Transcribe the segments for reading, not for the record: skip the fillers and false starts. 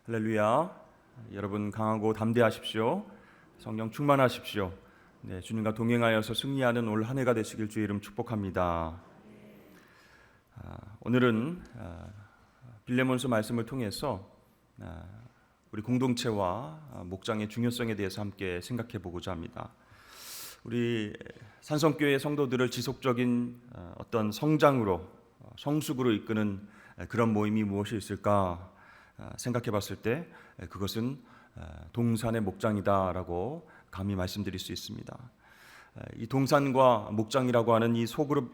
할렐루야. 여러분 강하고 담대하십시오. 성령 충만하십시오. 네, 주님과 동행하여서 승리하는 올 한 해가 되시길 주의 이름 축복합니다. 오늘은 빌레몬서 말씀을 통해서 우리 공동체와 목장의 중요성에 대해서 함께 생각해 보고자 합니다. 우리 산성교회 성도들을 지속적인 어떤 성장으로 성숙으로 이끄는 그런 모임이 무엇이 있을까 생각해 봤을 때 그것은 동산의 목장이다라고 감히 말씀드릴 수 있습니다. 이 동산과 목장이라고 하는 이 소그룹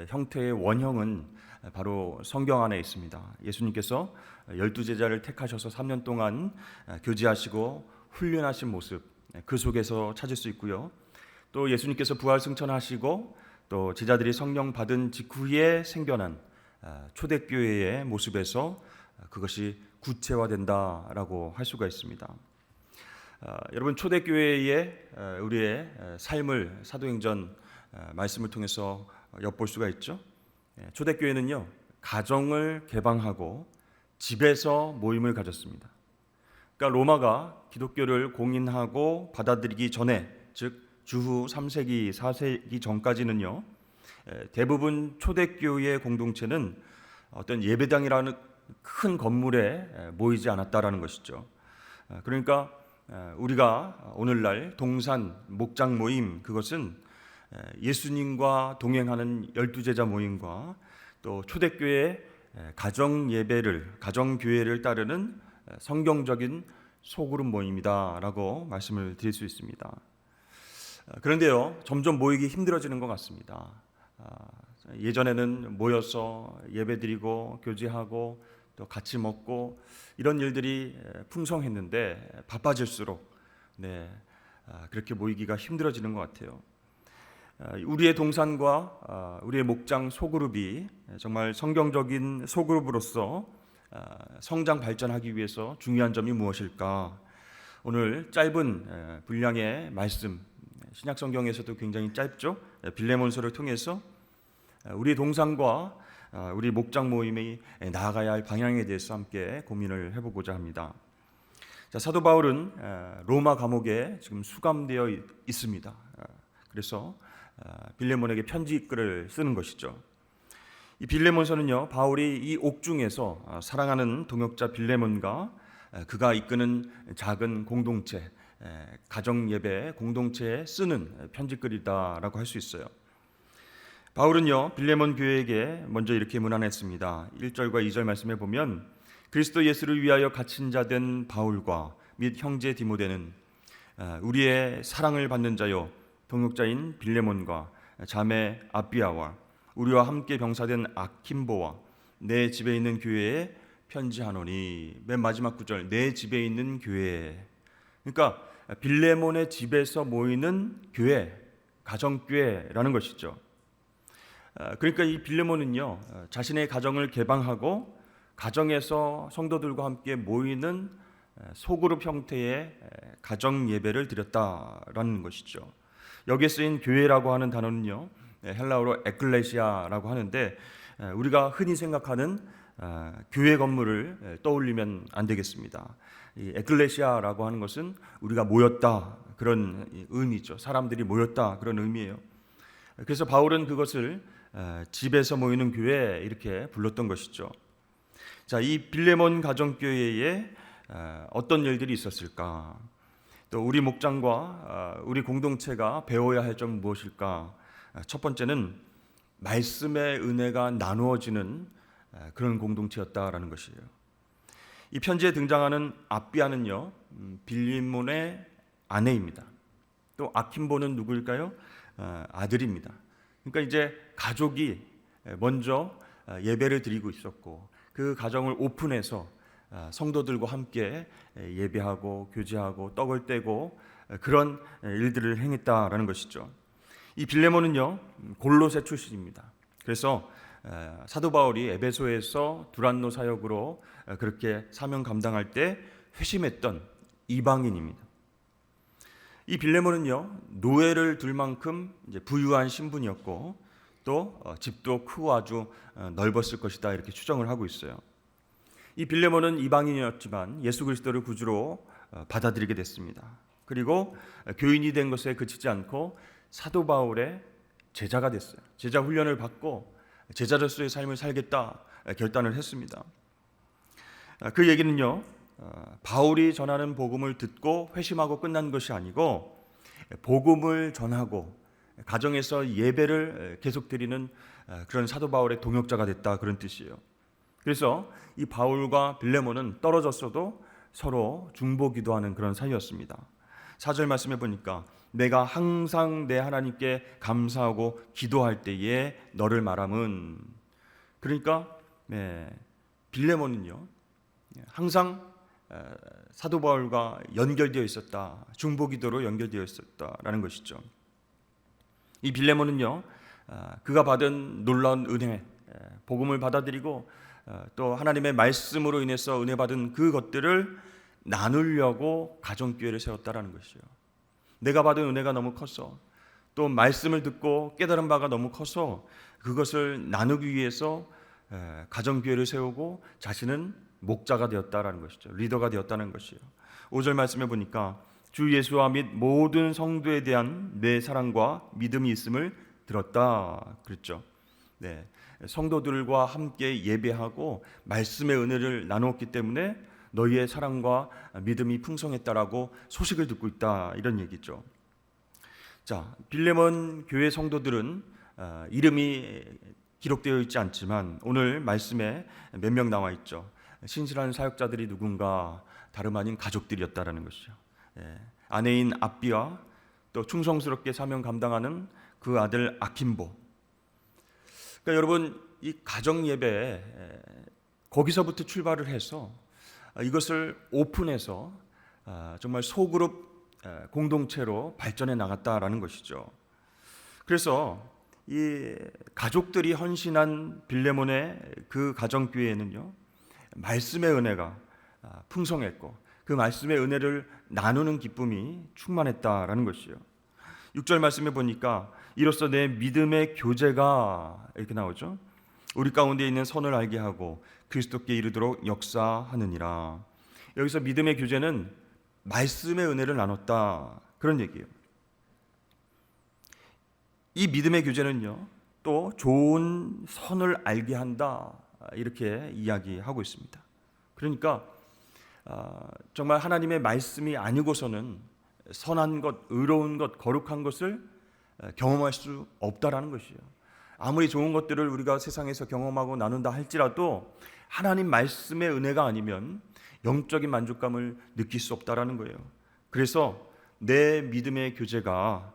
형태의 원형은 바로 성경 안에 있습니다. 예수님께서 12제자를 택하셔서 3년 동안 교제하시고 훈련하신 모습, 그 속에서 찾을 수 있고요. 또 예수님께서 부활 승천하시고 또 제자들이 성령 받은 직후에 생겨난 초대교회의 모습에서 그것이 구체화된다라고 할 수가 있습니다. 여러분, 초대교회의 우리의 삶을 사도행전 말씀을 통해서 엿볼 수가 있죠. 초대교회는요, 가정을 개방하고 집에서 모임을 가졌습니다. 그러니까 로마가 기독교를 공인하고 받아들이기 전에, 즉 주후 3세기, 4세기 전까지는요, 대부분 초대교회 공동체는 어떤 예배당이라는 큰 건물에 모이지 않았다라는 것이죠. 그러니까 우리가 오늘날 동산 목장 모임, 그것은 예수님과 동행하는 12제자 모임과 또 초대교회 가정 예배를, 가정 교회를 따르는 성경적인 소그룹 모임이다라고 말씀을 드릴 수 있습니다. 그런데요, 점점 모이기 힘들어지는 것 같습니다. 예전에는 모여서 예배드리고 교제하고 또 같이 먹고 이런 일들이 풍성했는데 바빠질수록 그렇게 모이기가 힘들어지는 것 같아요. 우리의 동산과 우리의 목장 소그룹이 정말 성경적인 소그룹으로서 성장 발전하기 위해서 중요한 점이 무엇일까? 오늘 짧은 분량의 말씀, 신약 성경에서도 굉장히 짧죠. 빌레몬서를 통해서 우리 동산과 우리 목장 모임이 나아가야 할 방향에 대해서 함께 고민을 해보고자 합니다. 사도 바울은 로마 감옥에 지금 수감되어 있습니다. 그래서 빌레몬에게 편지글을 쓰는 것이죠. 이 빌레몬서는요, 바울이 이 옥중에서 사랑하는 동역자 빌레몬과 그가 이끄는 작은 공동체, 가정 예배 공동체에 쓰는 편지글이다라고 할 수 있어요. 바울은요, 빌레몬 교회에게 먼저 이렇게 문안했습니다. 1절과 2절 말씀에 보면, 그리스도 예수를 위하여 갇힌 자 된 바울과 및 형제 디모데는 우리의 사랑을 받는 자요 동역자인 빌레몬과 자매 아비아와 우리와 함께 병사된 아킴보와 내 집에 있는 교회에 편지하노니. 맨 마지막 구절, 내 집에 있는 교회. 그러니까 빌레몬의 집에서 모이는 교회, 가정교회라는 것이죠. 그러니까 이 빌레몬은요, 자신의 가정을 개방하고 가정에서 성도들과 함께 모이는 소그룹 형태의 가정 예배를 드렸다라는 것이죠. 여기에 쓰인 교회라고 하는 단어는요, 헬라어로 에클레시아라고 하는데 우리가 흔히 생각하는 교회 건물을 떠올리면 안 되겠습니다. 이 에클레시아라고 하는 것은 우리가 모였다, 그런 의미죠. 사람들이 모였다, 그런 의미예요. 그래서 바울은 그것을 집에서 모이는 교회 이렇게 불렀던 것이죠. 자, 이 빌레몬 가정교회에 어떤 일들이 있었을까? 또 우리 목장과 우리 공동체가 배워야 할 점은 무엇일까? 첫 번째는 말씀의 은혜가 나누어지는 그런 공동체였다라는 것이에요. 이 편지에 등장하는 아비아는요, 빌레몬의 아내입니다. 또 아킴보는 누구일까요? 아들입니다. 그러니까 이제 가족이 먼저 예배를 드리고 있었고 그 가정을 오픈해서 성도들과 함께 예배하고 교제하고 떡을 떼고 그런 일들을 행했다라는 것이죠. 이 빌레몬은요, 골로새 출신입니다. 그래서 사도 바울이 에베소에서 두란노 사역으로 그렇게 사명 감당할 때 회심했던 이방인입니다. 이 빌레몬은요, 노예를 둘 만큼 이제 부유한 신분이었고 또 집도 크고 아주 넓었을 것이다, 이렇게 추정을 하고 있어요. 이 빌레몬은 이방인이었지만 예수 그리스도를 구주로 받아들이게 됐습니다. 그리고 교인이 된 것에 그치지 않고 사도 바울의 제자가 됐어요. 제자 훈련을 받고 제자로서의 삶을 살겠다 결단을 했습니다. 그 얘기는요, 바울이 전하는 복음을 듣고 회심하고 끝난 것이 아니고 복음을 전하고 가정에서 예배를 계속 드리는 그런 사도 바울의 동역자가 됐다, 그런 뜻이에요. 그래서 이 바울과 빌레몬은 떨어졌어도 서로 중보기도하는 그런 사이였습니다. 4절 말씀해 보니까 내가 항상 내 하나님께 감사하고 기도할 때에 너를 말함은, 그러니까 빌레몬은요 항상 사도 바울과 연결되어 있었다, 중보기도로 연결되어 있었다라는 것이죠. 이 빌레몬은요 그가 받은 놀라운 은혜, 복음을 받아들이고 또 하나님의 말씀으로 인해서 은혜 받은 그것들을 나누려고 가정교회를 세웠다라는 것이죠. 내가 받은 은혜가 너무 컸어, 또 말씀을 듣고 깨달은 바가 너무 커서 그것을 나누기 위해서 가정교회를 세우고 자신은 목자가 되었다라는 것이죠. 리더가 되었다는 것이에요. 5절 말씀해 보니까 주 예수와 및 모든 성도에 대한 내 사랑과 믿음이 있음을 들었다 그랬죠. 성도들과 함께 예배하고 말씀의 은혜를 나누었기 때문에 너희의 사랑과 믿음이 풍성했다라고 소식을 듣고 있다, 이런 얘기죠. 자, 빌레몬 교회 성도들은 이름이 기록되어 있지 않지만 오늘 말씀에 몇 명 나와 있죠. 신실한 사역자들이 누군가 다름 아닌 가족들이었다라는 것이죠. 아내인 압비와 또 충성스럽게 사명 감당하는 그 아들 아킴보. 그러니까 여러분, 이 가정 예배 거기서부터 출발을 해서 이것을 오픈해서 정말 소그룹 공동체로 발전해 나갔다라는 것이죠. 그래서 이 가족들이 헌신한 빌레몬의 그 가정교회에는요 말씀의 은혜가 풍성했고 그 말씀의 은혜를 나누는 기쁨이 충만했다라는 것이에요. 6절 말씀에 보니까 이로써 내 믿음의 교제가, 이렇게 나오죠. 우리 가운데 있는 선을 알게 하고 그리스도께 이르도록 역사하느니라. 여기서 믿음의 교제는 말씀의 은혜를 나눴다, 그런 얘기예요. 이 믿음의 교제는요 또 좋은 선을 알게 한다, 이렇게 이야기하고 있습니다. 그러니까 정말 하나님의 말씀이 아니고서는 선한 것, 의로운 것, 거룩한 것을 경험할 수 없다라는 것이에요. 아무리 좋은 것들을 우리가 세상에서 경험하고 나눈다 할지라도 하나님 말씀의 은혜가 아니면 영적인 만족감을 느낄 수 없다라는 거예요. 그래서 내 믿음의 교제가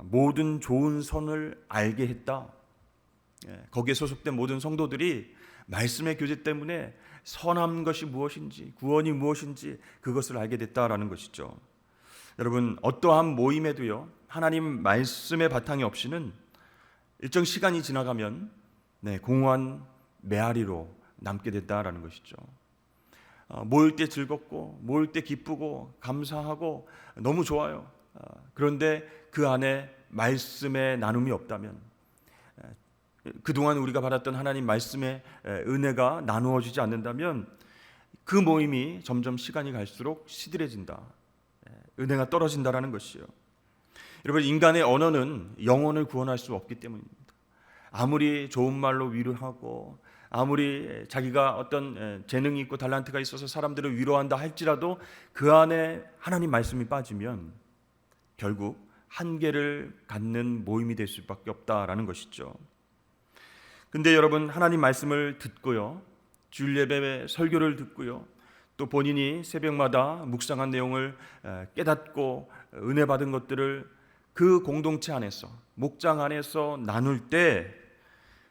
모든 좋은 선을 알게 했다. 거기에 소속된 모든 성도들이 말씀의 교제 때문에 선한 것이 무엇인지, 구원이 무엇인지 그것을 알게 됐다라는 것이죠. 여러분, 어떠한 모임에도요 하나님 말씀의 바탕이 없이는 일정 시간이 지나가면 공허한 메아리로 남게 됐다라는 것이죠. 모일 때 즐겁고 모일 때 기쁘고 감사하고 너무 좋아요. 그런데 그 안에 말씀의 나눔이 없다면, 그동안 우리가 받았던 하나님 말씀의 은혜가 나누어지지 않는다면 그 모임이 점점 시간이 갈수록 시들해진다, 은혜가 떨어진다라는 것이에요. 여러분, 인간의 언어는 영혼을 구원할 수 없기 때문입니다. 아무리 좋은 말로 위로하고 아무리 자기가 어떤 재능이 있고 달란트가 있어서 사람들을 위로한다 할지라도 그 안에 하나님 말씀이 빠지면 결국 한계를 갖는 모임이 될 수밖에 없다라는 것이죠. 근데 여러분, 하나님 말씀을 듣고요, 주일 예배 설교를 듣고요, 또 본인이 새벽마다 묵상한 내용을 깨닫고 은혜 받은 것들을 그 공동체 안에서, 목장 안에서 나눌 때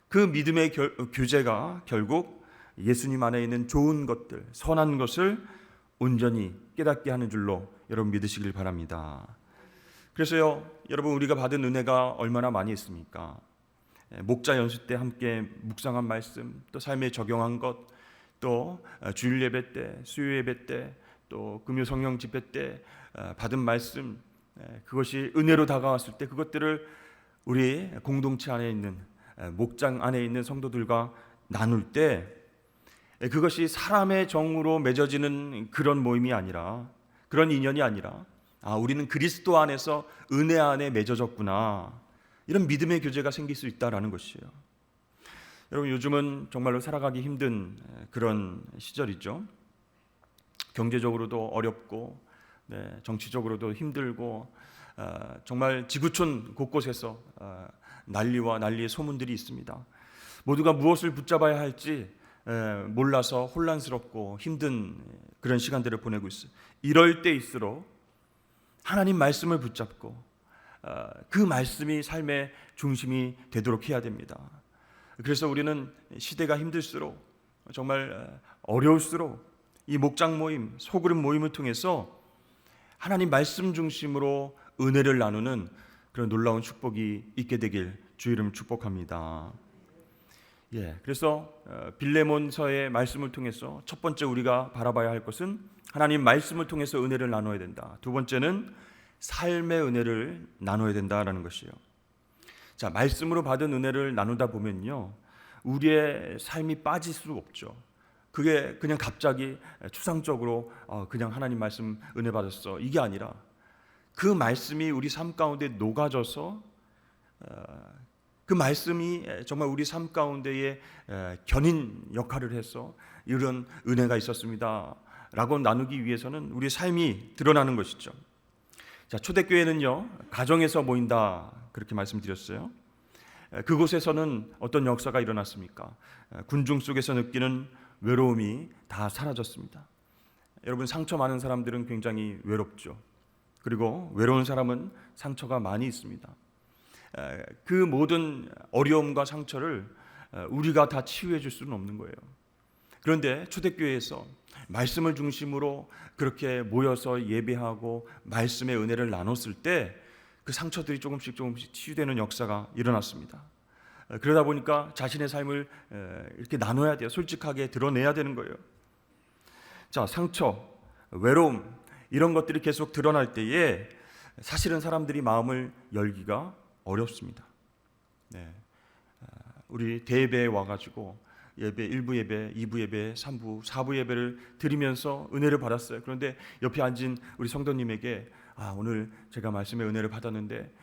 그 믿음의 교제가 결국 예수님 안에 있는 좋은 것들, 선한 것을 온전히 깨닫게 하는 줄로 여러분 믿으시길 바랍니다. 그래서요, 여러분, 우리가 받은 은혜가 얼마나 많이 있습니까? 목자 연수 때 함께 묵상한 말씀, 또 삶에 적용한 것, 또 주일 예배 때, 수요 예배 때, 또 금요 성령 집회 때 받은 말씀, 그것이 은혜로 다가왔을 때 그것들을 우리 공동체 안에 있는, 목장 안에 있는 성도들과 나눌 때 그것이 사람의 정으로 맺어지는 그런 모임이 아니라, 그런 인연이 아니라, 우리는 그리스도 안에서 은혜 안에 맺어졌구나, 이런 믿음의 교제가 생길 수 있다라는 것이에요. 여러분, 요즘은 정말로 살아가기 힘든 그런 시절이죠. 경제적으로도 어렵고, 정치적으로도 힘들고, 정말 지구촌 곳곳에서 난리와 난리의 소문들이 있습니다. 모두가 무엇을 붙잡아야 할지 몰라서 혼란스럽고 힘든 그런 시간들을 보내고 있어요. 이럴 때일수록 하나님 말씀을 붙잡고 그 말씀이 삶의 중심이 되도록 해야 됩니다. 그래서 우리는 시대가 힘들수록, 정말 어려울수록 이 목장 모임, 소그룹 모임을 통해서 하나님 말씀 중심으로 은혜를 나누는 그런 놀라운 축복이 있게 되길 주 이름 축복합니다. 그래서 빌레몬서의 말씀을 통해서 첫 번째 우리가 바라봐야 할 것은 하나님 말씀을 통해서 은혜를 나눠야 된다. 두 번째는 삶의 은혜를 나눠야 된다라는 것이에요. 자, 말씀으로 받은 은혜를 나누다 보면요, 우리의 삶이 빠질 수 없죠. 그게 그냥 갑자기 추상적으로 그냥 하나님 말씀 은혜 받았어, 이게 아니라 그 말씀이 우리 삶 가운데 녹아져서 그 말씀이 정말 우리 삶 가운데에 견인 역할을 해서 이런 은혜가 있었습니다 라고 나누기 위해서는 우리 삶이 드러나는 것이죠. 자, 초대교회는요, 가정에서 모인다 그렇게 말씀드렸어요. 그곳에서는 어떤 역사가 일어났습니까? 군중 속에서 느끼는 외로움이 다 사라졌습니다. 여러분, 상처 많은 사람들은 굉장히 외롭죠. 그리고 외로운 사람은 상처가 많이 있습니다. 그 모든 어려움과 상처를 우리가 다 치유해 줄 수는 없는 거예요. 그런데 초대교회에서 말씀을 중심으로 그렇게 모여서 예배하고 말씀의 은혜를 나눴을 때 그 상처들이 조금씩 치유되는 역사가 일어났습니다. 그러다 보니까 자신의 삶을 이렇게 나눠야 돼요. 솔직하게 드러내야 되는 거예요. 자, 상처, 외로움, 이런 것들이 계속 드러날 때에 사실은 사람들이 마음을 열기가 어렵습니다. 우리 대예배에 와가지고 예배 1부 예배, 2부 예배, 3부, 4부 예배를 드리면서 은혜를 받았어요. 그런데 옆에 앉은 우리 성도님에게 오늘 제가 말씀의 은혜를 받았는데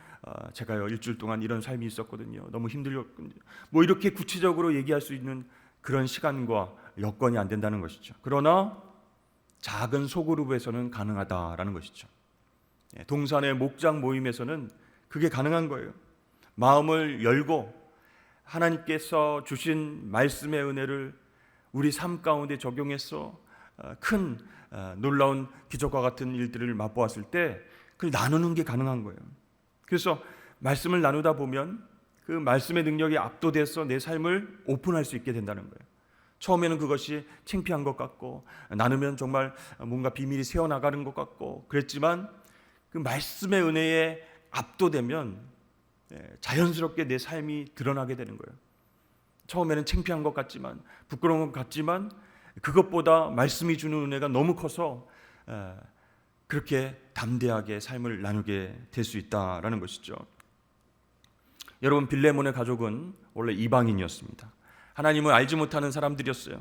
제가요 일주일 동안 이런 삶이 있었거든요. 너무 힘들었거든요. 뭐 이렇게 구체적으로 얘기할 수 있는 그런 시간과 여건이 안 된다는 것이죠. 그러나 작은 소그룹에서는 가능하다라는 것이죠. 동산의 목장 모임에서는 그게 가능한 거예요. 마음을 열고 하나님께서 주신 말씀의 은혜를 우리 삶 가운데 적용해서 큰 놀라운 기적과 같은 일들을 맛보았을 때 그걸 나누는 게 가능한 거예요. 그래서 말씀을 나누다 보면 그 말씀의 능력이 압도돼서 내 삶을 오픈할 수 있게 된다는 거예요. 처음에는 그것이 창피한 것 같고 나누면 정말 뭔가 비밀이 새어나가는 것 같고 그랬지만 그 말씀의 은혜에 압도되면 자연스럽게 내 삶이 드러나게 되는 거예요. 처음에는 창피한 것 같지만, 부끄러운 것 같지만 그것보다 말씀이 주는 은혜가 너무 커서 그렇게 담대하게 삶을 나누게 될 수 있다라는 것이죠. 여러분, 빌레몬의 가족은 원래 이방인이었습니다. 하나님을 알지 못하는 사람들이었어요.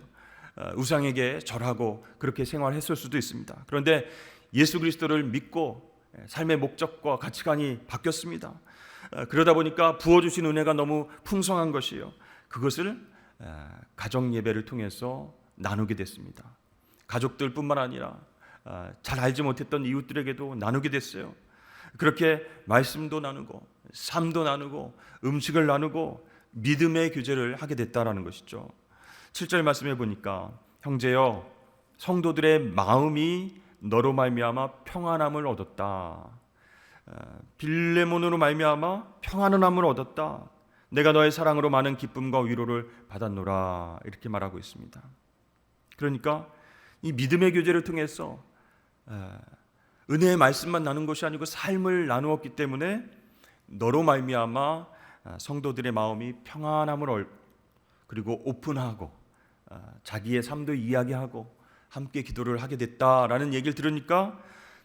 우상에게 절하고 그렇게 생활했을 수도 있습니다. 그런데 예수 그리스도를 믿고 삶의 목적과 가치관이 바뀌었습니다. 그러다 보니까 부어주신 은혜가 너무 풍성한 것이에요. 그것을 가정 예배를 통해서 나누게 됐습니다. 가족들뿐만 아니라 잘 알지 못했던 이웃들에게도 나누게 됐어요. 그렇게 말씀도 나누고 삶도 나누고 음식을 나누고 믿음의 교제를 하게 됐다라는 것이죠. 7절 말씀해 보니까 형제여 성도들의 마음이 너로 말미암아 평안함을 얻었다. 빌레몬으로 말미암아 평안함을 얻었다. 내가 너의 사랑으로 많은 기쁨과 위로를 받았노라. 이렇게 말하고 있습니다. 그러니까 이 믿음의 교제를 통해서 은혜의 말씀만 나눈 것이 아니고 삶을 나누었기 때문에 너로 말미암아 성도들의 마음이 평안함을 그리고 오픈하고 자기의 삶도 이야기하고 함께 기도를 하게 됐다라는 얘기를 들으니까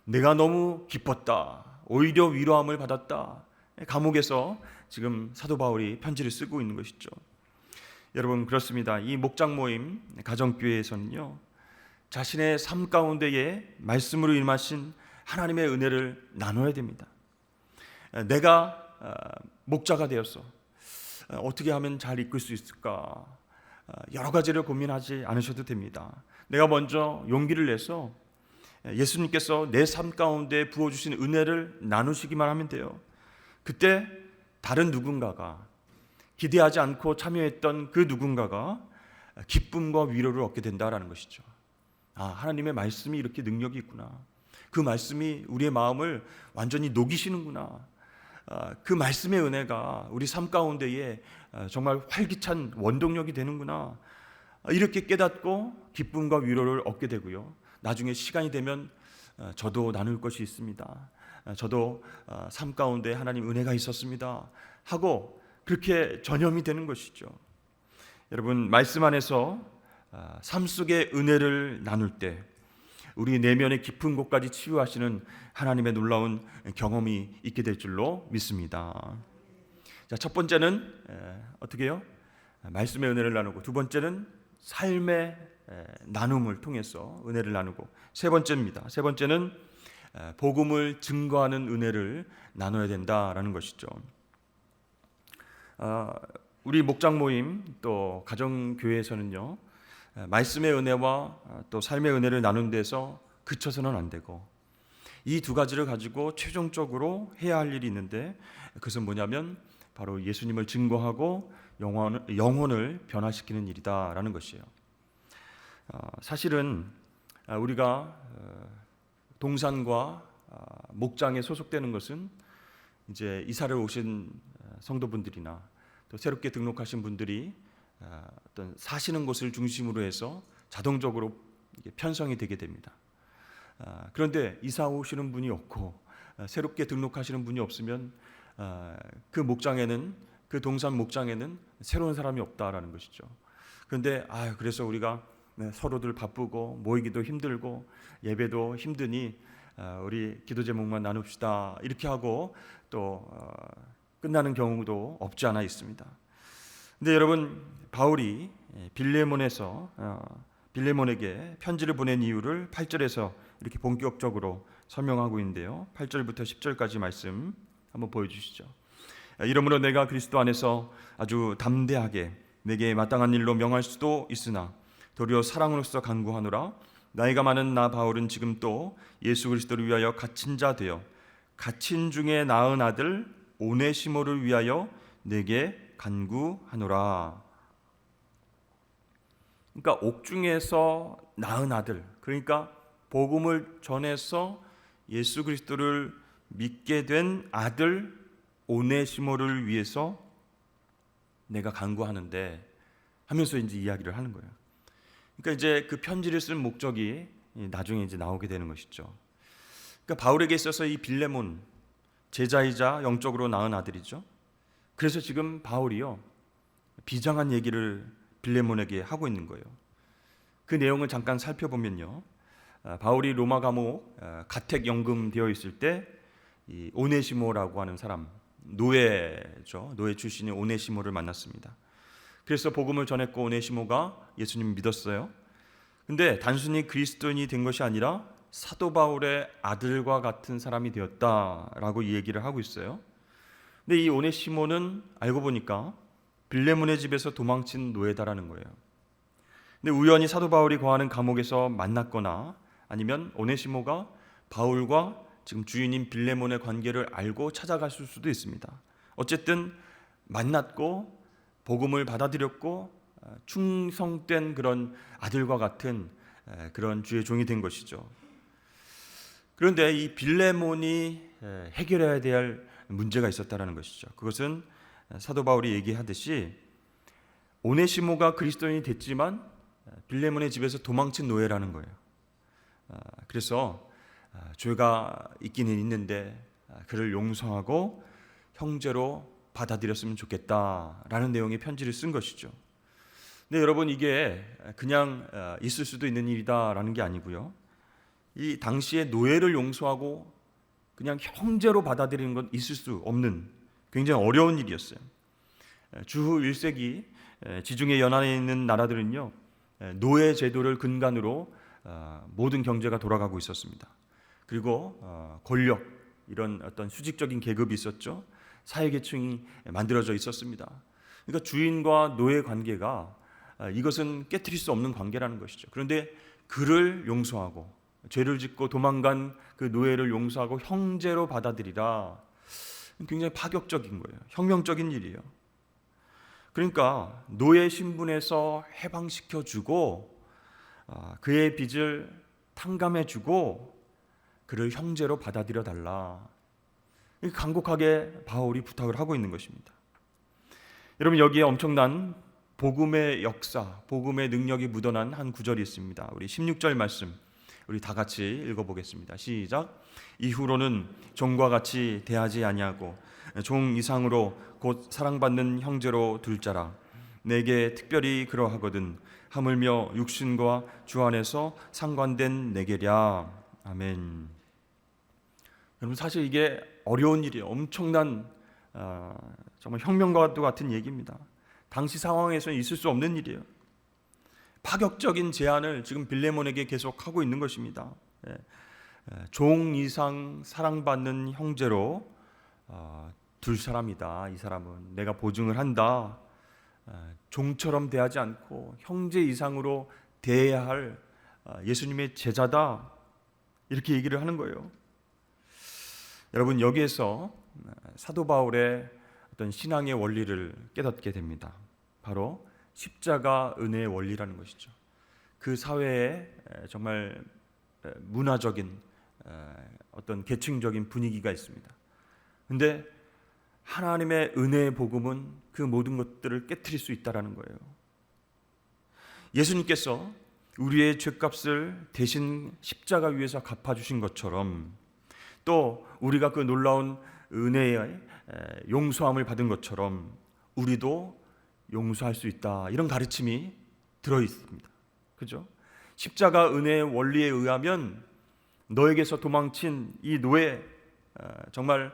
내가 너무 기뻤다. 오히려 위로함을 받았다. 감옥에서 지금 사도 바울이 편지를 쓰고 있는 것이죠. 여러분 그렇습니다. 이 목장 모임 가정교회에서는요, 자신의 삶 가운데에 말씀으로 임하신 하나님의 은혜를 나눠야 됩니다. 내가 목자가 되어서 어떻게 하면 잘 이끌 수 있을까, 여러 가지를 고민하지 않으셔도 됩니다. 내가 먼저 용기를 내서 예수님께서 내 삶 가운데 부어주신 은혜를 나누시기만 하면 돼요. 그때 다른 누군가가, 기대하지 않고 참여했던 그 누군가가 기쁨과 위로를 얻게 된다라는 것이죠. 하나님의 말씀이 이렇게 능력이 있구나. 그 말씀이 우리의 마음을 완전히 녹이시는구나. 그 말씀의 은혜가 우리 삶 가운데에 정말 활기찬 원동력이 되는구나. 이렇게 깨닫고 기쁨과 위로를 얻게 되고요. 나중에 시간이 되면 저도 나눌 것이 있습니다. 저도 삶 가운데 하나님 은혜가 있었습니다 하고 그렇게 전염이 되는 것이죠. 여러분, 말씀 안에서 삶 속의 은혜를 나눌 때 우리 내면의 깊은 곳까지 치유하시는 하나님의 놀라운 경험이 있게 될 줄로 믿습니다. 자, 첫 번째는 어떻게 해요? 말씀의 은혜를 나누고, 두 번째는 삶의 나눔을 통해서 은혜를 나누고, 세 번째입니다. 세 번째는 복음을 증거하는 은혜를 나눠야 된다라는 것이죠. 우리 목장 모임 또 가정교회에서는요, 말씀의 은혜와 또 삶의 은혜를 나누는 데서 그쳐서는 안 되고, 이 두 가지를 가지고 최종적으로 해야 할 일이 있는데, 그것은 뭐냐면 바로 예수님을 증거하고 영혼을 변화시키는 일이다라는 것이에요. 사실은 우리가 동산과 목장에 소속되는 것은 이제 이사를 오신 성도분들이나 또 새롭게 등록하신 분들이 어떤 사시는 곳을 중심으로 해서 자동적으로 편성이 되게 됩니다. 그런데 이사 오시는 분이 없고 새롭게 등록하시는 분이 없으면 그 목장에는, 그 동산 목장에는 새로운 사람이 없다라는 것이죠. 그런데 그래서 우리가 서로들 바쁘고 모이기도 힘들고 예배도 힘드니 우리 기도 제목만 나눕시다 이렇게 하고 또 끝나는 경우도 없지 않아 있습니다. 근데 여러분, 바울이 빌레몬에게 편지를 보낸 이유를 8절에서 이렇게 본격적으로 설명하고 있는데요. 8절부터 10절까지 말씀 한번 보여주시죠. 이러므로 내가 그리스도 안에서 아주 담대하게 내게 마땅한 일로 명할 수도 있으나 도리어 사랑으로서 간구하노라. 나이가 많은 나 바울은 지금 또 예수 그리스도를 위하여 갇힌 자 되어 갇힌 중에 낳은 아들 오네시모를 위하여 내게 간구하노라. 그러니까 옥중에서 낳은 아들, 그러니까 복음을 전해서 예수 그리스도를 믿게 된 아들 오네시모를 위해서 내가 간구하는데 하면서 이제 이야기를 하는 거예요. 그러니까 이제 그 편지를 쓴 목적이 나중에 이제 나오게 되는 것이죠. 그러니까 바울에게 있어서 이 빌레몬, 제자이자 영적으로 낳은 아들이죠. 그래서 지금 바울이요, 비장한 얘기를 빌레몬에게 하고 있는 거예요. 그 내용을 잠깐 살펴보면요, 바울이 로마 감옥 가택 연금되어 있을 때 이 오네시모라고 하는 사람, 노예죠, 노예 출신의 오네시모를 만났습니다. 그래서 복음을 전했고 오네시모가 예수님 믿었어요. 근데 단순히 그리스도인이 된 것이 아니라 사도 바울의 아들과 같은 사람이 되었다라고 이 얘기를 하고 있어요. 근데 이 오네시모는 알고 보니까 빌레몬의 집에서 도망친 노예다라는 거예요. 근데 우연히 사도 바울이 거하는 감옥에서 만났거나 아니면 오네시모가 바울과 지금 주인인 빌레몬의 관계를 알고 찾아갔을 수도 있습니다. 어쨌든 만났고 복음을 받아들였고 충성된 그런 아들과 같은 그런 주의 종이 된 것이죠. 그런데 이 빌레몬이 해결해야 될 문제가 있었다는 것이죠. 그것은 사도 바울이 얘기하듯이 오네시모가 그리스도인이 됐지만 빌레몬의 집에서 도망친 노예라는 거예요. 그래서 죄가 있기는 있는데 그를 용서하고 형제로 받아들였으면 좋겠다라는 내용의 편지를 쓴 것이죠. 근데 여러분, 이게 그냥 있을 수도 있는 일이다라는 게 아니고요. 이 당시에 노예를 용서하고 그냥 형제로 받아들이는 건 있을 수 없는 굉장히 어려운 일이었어요. 주후 1세기 지중해 연안에 있는 나라들은요, 노예 제도를 근간으로 모든 경제가 돌아가고 있었습니다. 그리고 권력, 이런 어떤 수직적인 계급이 있었죠. 사회계층이 만들어져 있었습니다. 그러니까 주인과 노예 관계가 이것은 깨트릴 수 없는 관계라는 것이죠. 그런데 그를 용서하고 죄를 짓고 도망간 그 노예를 용서하고 형제로 받아들이라, 굉장히 파격적인 거예요. 혁명적인 일이에요. 그러니까 노예 신분에서 해방시켜주고 그의 빚을 탕감해주고 그를 형제로 받아들여 달라, 간곡하게 바울이 부탁을 하고 있는 것입니다. 여러분, 여기에 엄청난 복음의 역사, 복음의 능력이 묻어난 한 구절이 있습니다. 우리 16절 말씀 우리 다 같이 읽어보겠습니다. 시작. 이후로는 종과 같이 대하지 아니하고 종 이상으로 곧 사랑받는 형제로 둘 자라. 내게 특별히 그러하거든 하물며 육신과 주 안에서 상관된 내게랴. 아멘. 여러분, 사실 이게 어려운 일이에요. 엄청난 정말 혁명과도 같은 얘기입니다. 당시 상황에서는 있을 수 없는 일이에요. 파격적인 제안을 지금 빌레몬에게 계속 하고 있는 것입니다. 종 이상 사랑받는 형제로 둘 사람이다. 이 사람은 내가 보증을 한다. 종처럼 대하지 않고 형제 이상으로 대해야 할 예수님의 제자다. 이렇게 얘기를 하는 거예요. 여러분, 여기에서 사도 바울의 어떤 신앙의 원리를 깨닫게 됩니다. 바로 십자가 은혜의 원리라는 것이죠. 그 사회에 정말 문화적인 어떤 계층적인 분위기가 있습니다. 그런데 하나님의 은혜의 복음은 그 모든 것들을 깨트릴 수 있다는 거예요. 예수님께서 우리의 죄값을 대신 십자가 위에서 갚아주신 것처럼, 또 우리가 그 놀라운 은혜의 용서함을 받은 것처럼 우리도 용서할 수 있다, 이런 가르침이 들어있습니다. 그죠? 십자가 은혜의 원리에 의하면 너에게서 도망친 이 노예 정말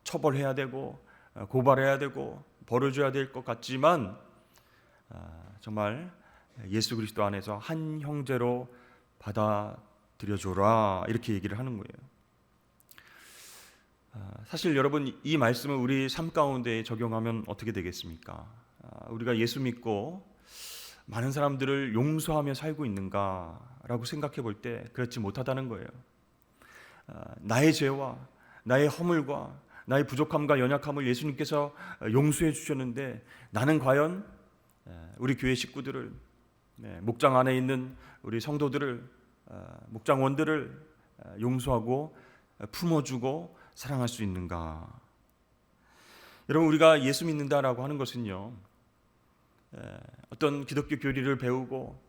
처벌해야 되고 고발해야 되고 벌을 줘야 될 것 같지만 정말 예수 그리스도 안에서 한 형제로 받아들여줘라, 이렇게 얘기를 하는 거예요. 사실 여러분, 이 말씀을 우리 삶 가운데 적용하면 어떻게 되겠습니까? 우리가 예수 믿고 많은 사람들을 용서하며 살고 있는가라고 생각해 볼 때 그렇지 못하다는 거예요. 나의 죄와 나의 허물과 나의 부족함과 연약함을 예수님께서 용서해 주셨는데, 나는 과연 우리 교회 식구들을, 목장 안에 있는 우리 성도들을, 목장원들을 용서하고 품어주고 사랑할 수 있는가? 여러분, 우리가 예수 믿는다라고 하는 것은요, 어떤 기독교 교리를 배우고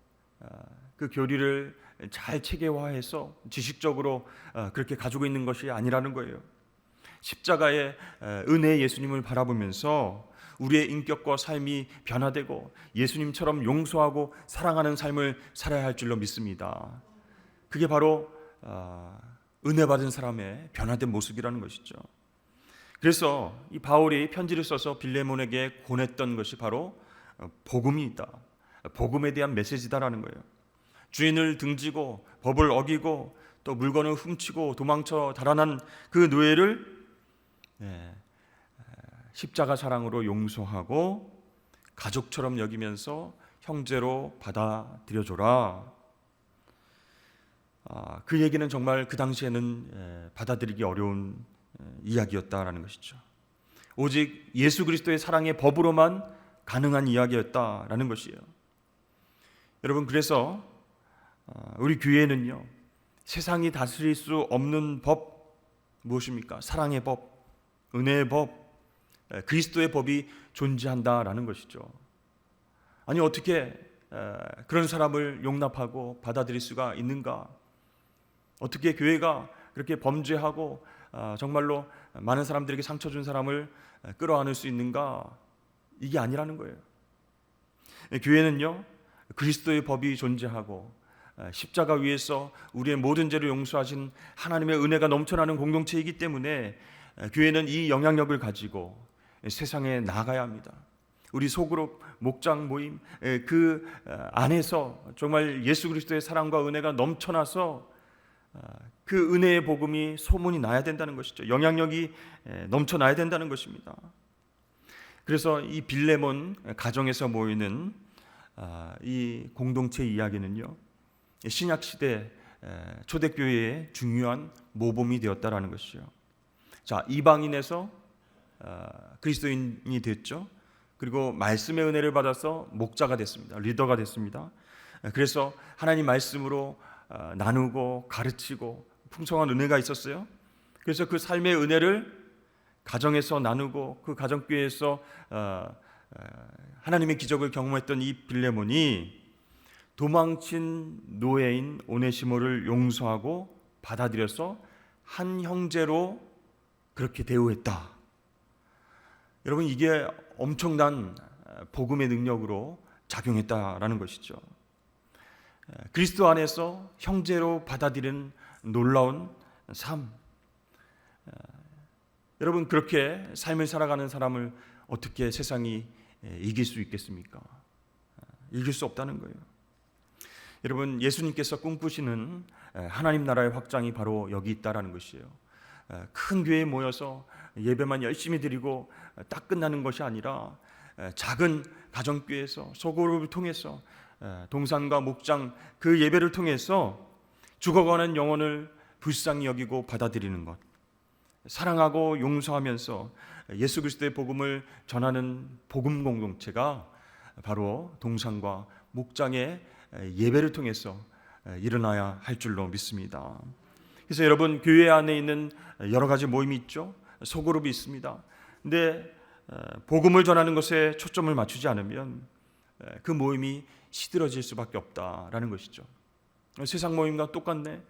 그 교리를 잘 체계화해서 지식적으로 그렇게 가지고 있는 것이 아니라는 거예요. 십자가의 은혜의 예수님을 바라보면서 우리의 인격과 삶이 변화되고 예수님처럼 용서하고 사랑하는 삶을 살아야 할 줄로 믿습니다. 그게 바로 은혜 받은 사람의 변화된 모습이라는 것이죠. 그래서 이 바울이 편지를 써서 빌레몬에게 권했던 것이 바로 복음이다, 복음에 대한 메시지다라는 거예요. 주인을 등지고 법을 어기고 또 물건을 훔치고 도망쳐 달아난 그 노예를 십자가 사랑으로 용서하고 가족처럼 여기면서 형제로 받아들여줘라. 그 얘기는 정말 그 당시에는 받아들이기 어려운 이야기였다라는 것이죠. 오직 예수 그리스도의 사랑의 법으로만 가능한 이야기였다라는 것이에요. 여러분, 그래서 우리 교회는요, 세상이 다스릴 수 없는 법, 무엇입니까? 사랑의 법, 은혜의 법, 그리스도의 법이 존재한다라는 것이죠. 아니, 어떻게 그런 사람을 용납하고 받아들일 수가 있는가? 어떻게 교회가 그렇게 범죄하고 정말로 많은 사람들에게 상처 준 사람을 끌어안을 수 있는가? 이게 아니라는 거예요. 교회는요, 그리스도의 법이 존재하고 십자가 위에서 우리의 모든 죄를 용서하신 하나님의 은혜가 넘쳐나는 공동체이기 때문에 교회는 이 영향력을 가지고 세상에 나가야 합니다. 우리 소그룹 목장 모임 그 안에서 정말 예수 그리스도의 사랑과 은혜가 넘쳐나서 그 은혜의 복음이 소문이 나야 된다는 것이죠. 영향력이 넘쳐나야 된다는 것입니다. 그래서 이 빌레몬 가정에서 모이는 이 공동체 이야기는요, 신약 시대 초대교회의 중요한 모범이 되었다라는 것이죠. 자, 이방인에서 그리스도인이 됐죠. 그리고 말씀의 은혜를 받아서 목자가 됐습니다. 리더가 됐습니다. 그래서 하나님 말씀으로 나누고 가르치고 풍성한 은혜가 있었어요. 그래서 그 삶의 은혜를 가정에서 나누고 그 가정교회에서 하나님의 기적을 경험했던 이 빌레몬이 도망친 노예인 오네시모를 용서하고 받아들여서 한 형제로 그렇게 대우했다. 여러분, 이게 엄청난 복음의 능력으로 작용했다라는 것이죠. 그리스도 안에서 형제로 받아들이는 놀라운 삶. 여러분, 그렇게 삶을 살아가는 사람을 어떻게 세상이 이길 수 있겠습니까? 이길 수 없다는 거예요. 여러분, 예수님께서 꿈꾸시는 하나님 나라의 확장이 바로 여기 있다라는 것이에요. 큰 교회에 모여서 예배만 열심히 드리고 딱 끝나는 것이 아니라 작은 가정교회에서 소그룹을 통해서 동산과 목장 그 예배를 통해서 죽어가는 영혼을 불쌍히 여기고 받아들이는 것, 사랑하고 용서하면서 예수 그리스도의 복음을 전하는 복음 공동체가 바로 동산과 목장의 예배를 통해서 일어나야 할 줄로 믿습니다. 그래서 여러분, 교회 안에 있는 여러 가지 모임이 있죠. 소그룹이 있습니다. 근데 복음을 전하는 것에 초점을 맞추지 않으면 그 모임이 시들어질 수밖에 없다라는 것이죠. 세상 모임과 똑같네.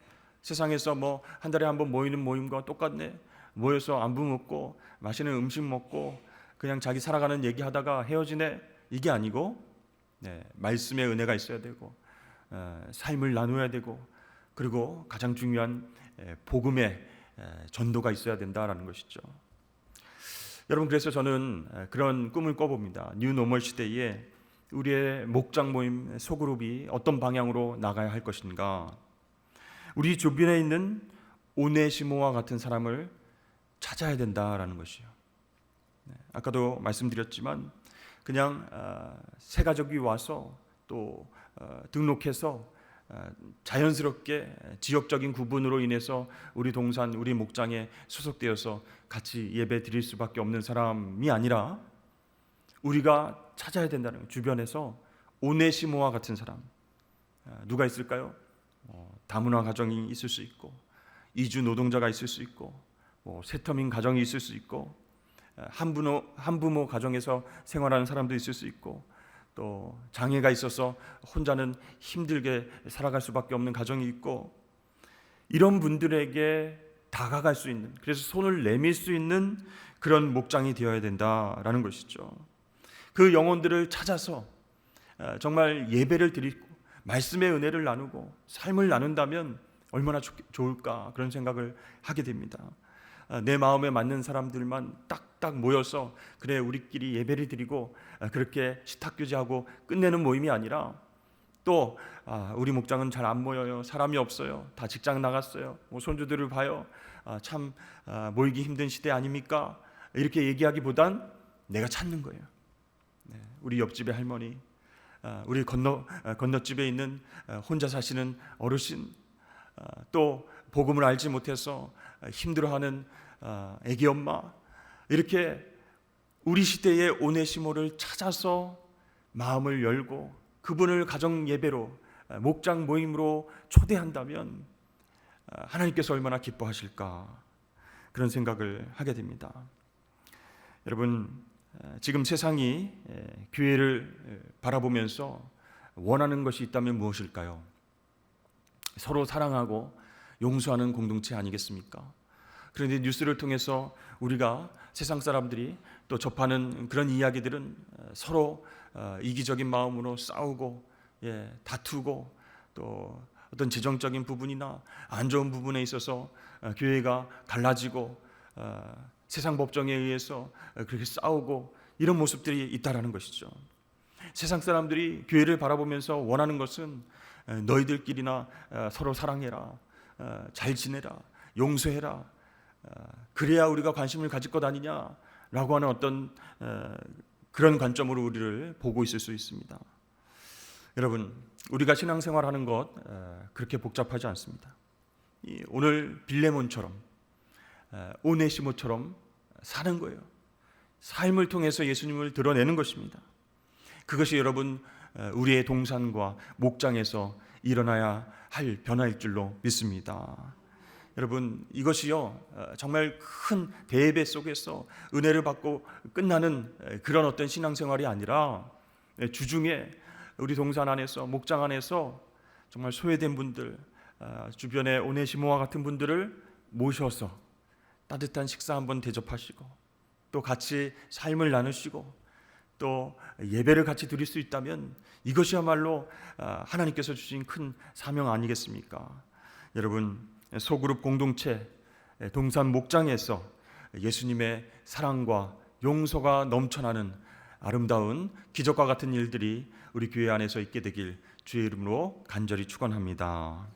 세상에서 뭐 한 달에 한 번 모이는 모임과 똑같네. 모여서 안부 먹고 맛있는 음식 먹고 그냥 자기 살아가는 얘기하다가 헤어지네. 이게 아니고 말씀의 은혜가 있어야 되고 삶을 나누어야 되고 그리고 가장 중요한 복음의 전도가 있어야 된다라는 것이죠. 여러분, 그래서 저는 그런 꿈을 꿔봅니다. 뉴 노멀 시대에 우리의 목장 모임 소그룹이 어떤 방향으로 나가야 할 것인가. 우리 주변에 있는 오네시모와 같은 사람을 찾아야 된다라는 것이요. 아까도 말씀드렸지만 그냥 새 가족이 와서 또 등록해서 자연스럽게 지역적인 구분으로 인해서 우리 동산, 우리 목장에 소속되어서 같이 예배 드릴 수밖에 없는 사람이 아니라 우리가 찾아야 된다는 거예요. 주변에서 오네시모와 같은 사람 누가 있을까요? 다문화 가정이 있을 수 있고 이주 노동자가 있을 수 있고 세터민 가정이 있을 수 있고 한부모 가정에서 생활하는 사람도 있을 수 있고 또 장애가 있어서 혼자는 힘들게 살아갈 수밖에 없는 가정이 있고 이런 분들에게 다가갈 수 있는, 그래서 손을 내밀 수 있는 그런 목장이 되어야 된다라는 것이죠. 그 영혼들을 찾아서 정말 예배를 드리고 말씀의 은혜를 나누고 삶을 나눈다면 얼마나 좋을까 그런 생각을 하게 됩니다. 내 마음에 맞는 사람들만 딱딱 모여서 그래 우리끼리 예배를 드리고 그렇게 식탁규제하고 끝내는 모임이 아니라 또 우리 목장은 잘 안 모여요. 사람이 없어요. 다 직장 나갔어요. 손주들을 봐요. 참 모이기 힘든 시대 아닙니까? 이렇게 얘기하기보단 내가 찾는 거예요. 우리 옆집의 할머니, 우리 건너집에 있는 혼자 사시는 어르신, 또 복음을 알지 못해서 힘들어하는 애기 엄마, 이렇게 우리 시대의 오네시모를 찾아서 마음을 열고 그분을 가정 예배로 목장 모임으로 초대한다면 하나님께서 얼마나 기뻐하실까 그런 생각을 하게 됩니다. 여러분, 지금 세상이 교회를 바라보면서 원하는 것이 있다면 무엇일까요? 서로 사랑하고 용서하는 공동체 아니겠습니까? 그런데 뉴스를 통해서 우리가 세상 사람들이 또 접하는 그런 이야기들은 서로 이기적인 마음으로 싸우고 다투고 또 어떤 재정적인 부분이나 안 좋은 부분에 있어서 교회가 갈라지고 세상 법정에 의해서 그렇게 싸우고 이런 모습들이 있다라는 것이죠. 세상 사람들이 교회를 바라보면서 원하는 것은 너희들끼리나 서로 사랑해라, 잘 지내라, 용서해라, 그래야 우리가 관심을 가질 것 아니냐라고 하는 어떤 그런 관점으로 우리를 보고 있을 수 있습니다. 여러분, 우리가 신앙생활하는 것 그렇게 복잡하지 않습니다. 오늘 빌레몬처럼 오네시모처럼 사는 거예요. 삶을 통해서 예수님을 드러내는 것입니다. 그것이 여러분 우리의 동산과 목장에서 일어나야 할 변화일 줄로 믿습니다. 여러분, 이것이요 정말 큰 대예배 속에서 은혜를 받고 끝나는 그런 어떤 신앙생활이 아니라 주중에 우리 동산 안에서 목장 안에서 정말 소외된 분들, 주변에 오네시모와 같은 분들을 모셔서 따뜻한 식사 한번 대접하시고 또 같이 삶을 나누시고 또 예배를 같이 드릴 수 있다면 이것이야말로 하나님께서 주신 큰 사명 아니겠습니까? 여러분, 소그룹 공동체 동산 목장에서 예수님의 사랑과 용서가 넘쳐나는 아름다운 기적과 같은 일들이 우리 교회 안에서 있게 되길 주의 이름으로 간절히 축원합니다.